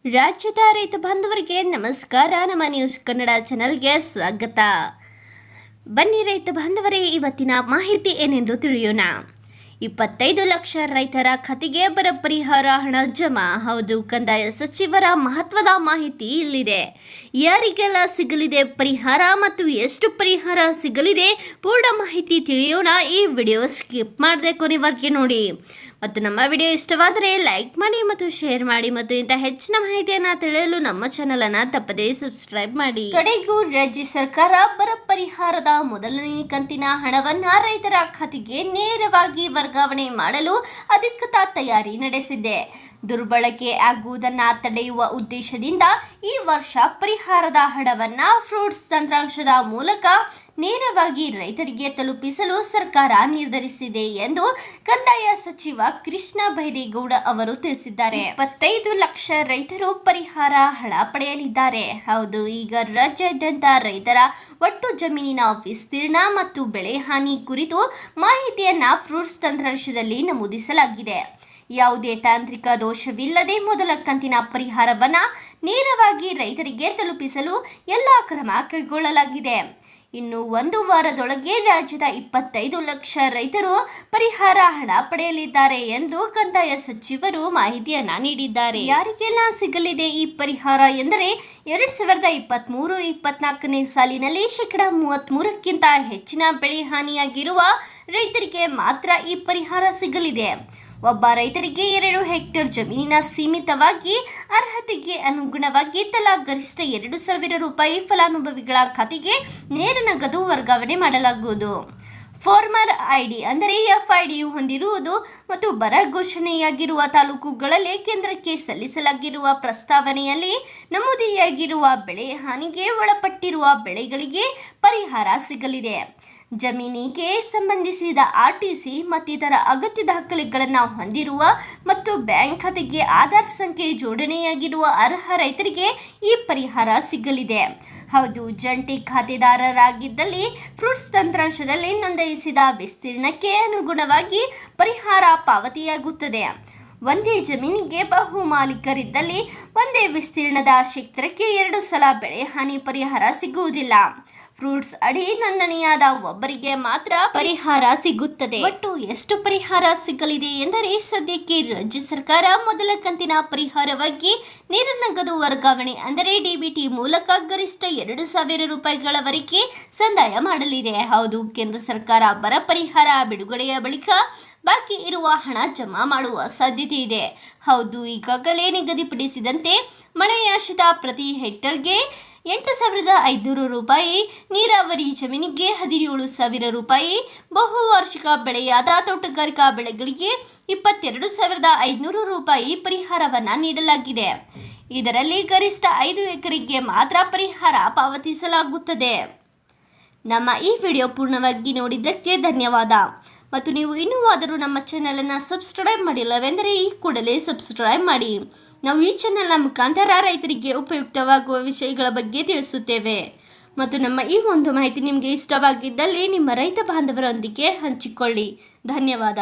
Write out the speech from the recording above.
ರಾಜ್ಯದ ರೈತ ಬಾಂಧವರಿಗೆ ನಮಸ್ಕಾರ. ನಮ್ಮ ನ್ಯೂಸ್ ಕನ್ನಡ ಚಾನೆಲ್ಗೆ ಸ್ವಾಗತ. ಬನ್ನಿ ರೈತ ಬಾಂಧವರೇ, ಇವತ್ತಿನ ಮಾಹಿತಿ ಏನೆಂದು ತಿಳಿಯೋಣ. 25 ಲಕ್ಷ ರೈತರ ಖಾತೆಗೆ ಬರ ಪರಿಹಾರ ಹಣ ಜಮಾ. ಹೌದು, ಕಂದಾಯ ಸಚಿವರ ಮಹತ್ವದ ಮಾಹಿತಿ ಇಲ್ಲಿದೆ. ಯಾರಿಗೆಲ್ಲ ಸಿಗಲಿದೆ ಪರಿಹಾರ ಮತ್ತು ಎಷ್ಟು ಪರಿಹಾರ ಸಿಗಲಿದೆ, ಪೂರ್ಣ ಮಾಹಿತಿ ತಿಳಿಯೋಣ. ಈ ವಿಡಿಯೋ ಸ್ಕಿಪ್ ಮಾಡದೆ ಕೊನೆವರೆಗೆ ನೋಡಿ. ಮತ್ತು ನಮ್ಮ ವಿಡಿಯೋ ಇಷ್ಟವಾದರೆ ಲೈಕ್ ಮಾಡಿ ಮತ್ತು ಶೇರ್ ಮಾಡಿ. ಮತ್ತು ಇಂಥ ಹೆಚ್ಚಿನ ಮಾಹಿತಿಯನ್ನು ತಿಳಿಯಲು ನಮ್ಮ ಚಾನಲನ್ನು ತಪ್ಪದೇ ಸಬ್ಸ್ಕ್ರೈಬ್ ಮಾಡಿ. ಕಡೆಗೂ ರಾಜ್ಯ ಸರ್ಕಾರ ಬರ ಪರಿಹಾರದ ಮೊದಲನೇ ಕಂತಿನ ಹಣವನ್ನು ರೈತರ ಖಾತೆಗೆ ನೇರವಾಗಿ ವರ್ಗಾವಣೆ ಮಾಡಲು ಅಧಿಕೃತ ತಯಾರಿ ನಡೆಸಿದೆ. ದುರ್ಬಳಕೆ ಆಗುವುದನ್ನು ತಡೆಯುವ ಉದ್ದೇಶದಿಂದ ಈ ವರ್ಷ ಪರಿಹಾರದ ಹಣವನ್ನು ಫ್ರೂಟ್ಸ್ ತಂತ್ರಾಂಶದ ಮೂಲಕ ನೇರವಾಗಿ ರೈತರಿಗೆ ತಲುಪಿಸಲು ಸರ್ಕಾರ ನಿರ್ಧರಿಸಿದೆ ಎಂದು ಕಂದಾಯ ಸಚಿವ ಕೃಷ್ಣ ಬೈರೇಗೌಡ ಅವರು ತಿಳಿಸಿದ್ದಾರೆ. 25 ಲಕ್ಷ ರೈತರು ಪರಿಹಾರ ಹಣ ಪಡೆಯಲಿದ್ದಾರೆ. ಹೌದು, ಈಗ ರಾಜ್ಯಾದ್ಯಂತ ರೈತರ ಒಟ್ಟು ಜಮೀನಿನ ವಿಸ್ತೀರ್ಣ ಮತ್ತು ಬೆಳೆ ಹಾನಿ ಕುರಿತು ಮಾಹಿತಿಯನ್ನ ಫ್ರೂಟ್ಸ್ ತಂತ್ರಾಂಶದಲ್ಲಿ ನಮೂದಿಸಲಾಗಿದೆ. ಯಾವುದೇ ತಾಂತ್ರಿಕ ದೋಷವಿಲ್ಲದೆ ಮೊದಲ ಕಂತಿನ ಪರಿಹಾರವನ್ನು ನೇರವಾಗಿ ರೈತರಿಗೆ ತಲುಪಿಸಲು ಎಲ್ಲ ಕ್ರಮ ಕೈಗೊಳ್ಳಲಾಗಿದೆ. ಇನ್ನು ಒಂದು ವಾರದೊಳಗೆ ರಾಜ್ಯದ 25 ಲಕ್ಷ ರೈತರು ಪರಿಹಾರ ಹಣ ಪಡೆಯಲಿದ್ದಾರೆ ಎಂದು ಕಂದಾಯ ಸಚಿವರು ಮಾಹಿತಿಯನ್ನ ನೀಡಿದ್ದಾರೆ. ಯಾರಿಗೆಲ್ಲ ಸಿಗಲಿದೆ ಈ ಪರಿಹಾರ ಎಂದರೆ 2023-24ನೇ ಸಾಲಿನಲ್ಲಿ 33%ಕ್ಕಿಂತ ಹೆಚ್ಚಿನ ಬೆಳೆ ಹಾನಿಯಾಗಿರುವ ರೈತರಿಗೆ ಮಾತ್ರ ಈ ಪರಿಹಾರ ಸಿಗಲಿದೆ. ಒಬ್ಬ ರೈತರಿಗೆ 2 ಹೆಕ್ಟೇರ್ ಜಮೀನಿನ ಸೀಮಿತವಾಗಿ ಅರ್ಹತೆಗೆ ಅನುಗುಣವಾಗಿ ತಲಾ ಗರಿಷ್ಠ 2,000 ರೂಪಾಯಿ ಫಲಾನುಭವಿಗಳ ಖಾತೆಗೆ ನೇರ ನಗದು ವರ್ಗಾವಣೆ ಮಾಡಲಾಗುವುದು. ಫಾರ್ಮರ್ ಐಡಿ ಅಂದರೆ FID ಹೊಂದಿರುವುದು ಮತ್ತು ಬರ ಘೋಷಣೆಯಾಗಿರುವ ತಾಲೂಕುಗಳಲ್ಲಿ ಕೇಂದ್ರಕ್ಕೆ ಸಲ್ಲಿಸಲಾಗಿರುವ ಪ್ರಸ್ತಾವನೆಯಲ್ಲಿ ನಮೂದಿಯಾಗಿರುವ ಬೆಳೆ ಹಾನಿಗೆ ಒಳಪಟ್ಟಿರುವ ಬೆಳೆಗಳಿಗೆ ಪರಿಹಾರ ಸಿಗಲಿದೆ. ಜಮೀನಿಗೆ ಸಂಬಂಧಿಸಿದ RTC ಮತ್ತಿತರ ಅಗತ್ಯ ದಾಖಲೆಗಳನ್ನು ಹೊಂದಿರುವ ಮತ್ತು ಬ್ಯಾಂಕ್ ಖಾತೆಗೆ ಆಧಾರ್ ಸಂಖ್ಯೆ ಜೋಡಣೆಯಾಗಿರುವ ಅರ್ಹ ರೈತರಿಗೆ ಈ ಪರಿಹಾರ ಸಿಗಲಿದೆ. ಹೌದು, ಜಂಟಿ ಖಾತೆದಾರರಾಗಿದ್ದಲ್ಲಿ ಫ್ರೂಟ್ಸ್ ತಂತ್ರಾಂಶದಲ್ಲಿ ನೋಂದಾಯಿಸಿದ ವಿಸ್ತೀರ್ಣಕ್ಕೆ ಅನುಗುಣವಾಗಿ ಪರಿಹಾರ ಪಾವತಿಯಾಗುತ್ತದೆ. ಒಂದೇ ಜಮೀನಿಗೆ ಬಹು ಮಾಲೀಕರಿದ್ದಲ್ಲಿ ಒಂದೇ ವಿಸ್ತೀರ್ಣದ ಕ್ಷೇತ್ರಕ್ಕೆ 2 ಸಲ ಬೆಳೆ ಹಾನಿ ಪರಿಹಾರ ಸಿಗುವುದಿಲ್ಲ. ಫ್ರೂಟ್ಸ್ ಅಡಿ ನೋಂದಣಿಯಾದ ಒಬ್ಬರಿಗೆ ಮಾತ್ರ ಪರಿಹಾರ ಸಿಗುತ್ತದೆ. ಒಟ್ಟು ಎಷ್ಟು ಪರಿಹಾರ ಸಿಗಲಿದೆ ಎಂದರೆ, ಸದ್ಯಕ್ಕೆ ರಾಜ್ಯ ಸರ್ಕಾರ ಮೊದಲ ಕಂತಿನ ಪರಿಹಾರವಾಗಿ ನೇರ ನಗದು ವರ್ಗಾವಣೆ ಅಂದರೆ DBT ಮೂಲಕ ಗರಿಷ್ಠ 2,000 ರೂಪಾಯಿಗಳವರೆಗೆ ಸಂದಾಯ ಮಾಡಲಿದೆ. ಹೌದು, ಕೇಂದ್ರ ಸರ್ಕಾರ ಬರ ಪರಿಹಾರ ಬಿಡುಗಡೆಯ ಬಳಿಕ ಬಾಕಿ ಇರುವ ಹಣ ಜಮಾ ಮಾಡುವ ಸಾಧ್ಯತೆ ಇದೆ. ಹೌದು, ಈಗಾಗಲೇ ನಿಗದಿಪಡಿಸಿದಂತೆ ಮಳೆಯಾಶ್ರಿತ ಪ್ರತಿ ಹೆಕ್ಟರ್ಗೆ 8,500 ರೂಪಾಯಿ, ನೀರಾವರಿ ಜಮೀನಿಗೆ 17,000 ರೂಪಾಯಿ, ಬಹುವಾರ್ಷಿಕ ಬೆಳೆಯಾದ ತೋಟಗಾರಿಕಾ ಬೆಳೆಗಳಿಗೆ 22,500 ರೂಪಾಯಿ ಪರಿಹಾರವನ್ನು ನೀಡಲಾಗಿದೆ. ಇದರಲ್ಲಿ ಗರಿಷ್ಠ 5 ಎಕರೆಗೆ ಮಾತ್ರ ಪರಿಹಾರ ಪಾವತಿಸಲಾಗುತ್ತದೆ. ನಮ್ಮ ಈ ವಿಡಿಯೋ ಪೂರ್ಣವಾಗಿ ನೋಡಿದ್ದಕ್ಕೆ ಧನ್ಯವಾದ. ಮತ್ತು ನೀವು ಇನ್ನೂ ನಮ್ಮ ಚಾನಲನ್ನು ಸಬ್ಸ್ಕ್ರೈಬ್ ಮಾಡಿಲ್ಲವೆಂದರೆ ಈ ಕೂಡಲೇ ಸಬ್ಸ್ಕ್ರೈಬ್ ಮಾಡಿ. ನಾವು ಈ ಚಾನೆಲ್ನ ಮುಖಾಂತರ ರೈತರಿಗೆ ಉಪಯುಕ್ತವಾಗುವ ವಿಷಯಗಳ ಬಗ್ಗೆ ತಿಳಿಸುತ್ತೇವೆ. ಮತ್ತು ನಮ್ಮ ಈ ಒಂದು ಮಾಹಿತಿ ನಿಮಗೆ ಇಷ್ಟವಾಗಿದ್ದಲ್ಲಿ ನಿಮ್ಮ ರೈತ ಬಾಂಧವರೊಂದಿಗೆ ಹಂಚಿಕೊಳ್ಳಿ. ಧನ್ಯವಾದ.